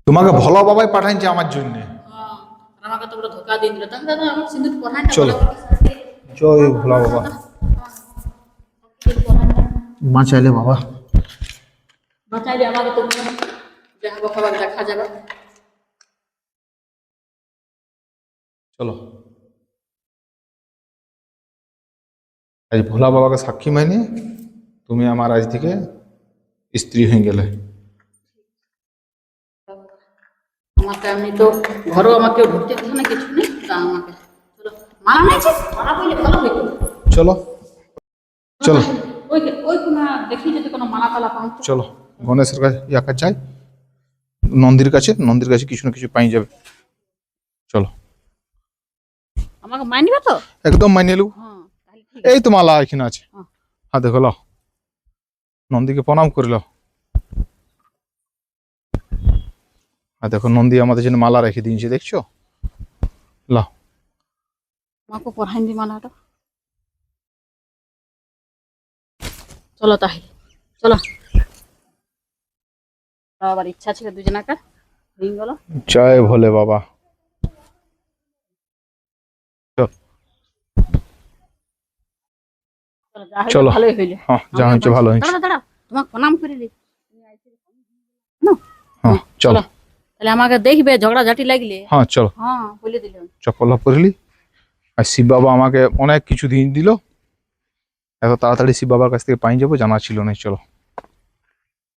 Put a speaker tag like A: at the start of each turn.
A: তোমাকে ভালো বাবাই পাঠাইছে আমার জন্য।
B: আমাকে তো পুরো ধোকা দিয়ে দিল। তাহলে দাদা আমার সিঁদুর পরানটা
A: চলো। জয় ভোলা বাবা। বাঁচাইলে বাবা,
B: বাঁচাইলে আমাকে তো যা হবে খাবার দেখা যাবে।
A: চলো আজ ভোলা বাবাকে সাক্ষী মানি তুমি আমার আজ থেকে স্ত্রী হয়ে গেলে।
B: আমাকে আমি তো ঘরেও আমাকে ঢুকতে দিত না, কিছু নেই। তা আমাকে চলো মারা নাইছে, মারা বললে ভালো হইতো।
A: চলো চলো
B: ওই ওই কোনো দেখি যদি কোনো মালা তালা পাই তো।
A: চলো গণেশের কাছে ইয়াকার যাই, নন্দীর কাছে, নন্দীর কাছে কিছু না কিছু পাই যাবে। চলো
B: আমাকে মানিবে তো?
A: একদম মাইনে নেবো।
B: হ্যাঁ তাহলে ঠিক
A: এই তো মালা এখানে আছে।
B: হ্যাঁ।
A: হ্যাঁ দেখো লাও, নন্দীকে প্রণাম করিল। আর দেখো নন্দী আমাদের জন্য মালা রেখে দিয়েছে, দেখছো? লাও
B: আমাকে পড়াইন দি মালাটা। চলো তাহলে চলো। আবার ইচ্ছা ছিল দুজনাকার হয়ে গেল।
A: জয় ভোলে বাবা।
B: চলো
A: চলো
B: যা হইলো ভালোই হইলো।
A: হ্যাঁ যা হয়েছে ভালো হয়েছে।
B: দাঁড়া দাঁড়া, তোমাকে প্রণাম করে দিই।
A: হ্যাঁ চলো।
B: তাহলে আমাকে দেখবে ঝগড়া ঝাঁটি লাগলে।
A: হ্যাঁ চলো
B: হ্যাঁ বলে দিলাম।
A: চপ্পল করিলি। আর শিব বাবা আমাকে অনেক কিছু দিন দিল, এত তাড়াতাড়ি শিব বাবার কাছ থেকে পাই যাবো জানা ছিল না। চলো।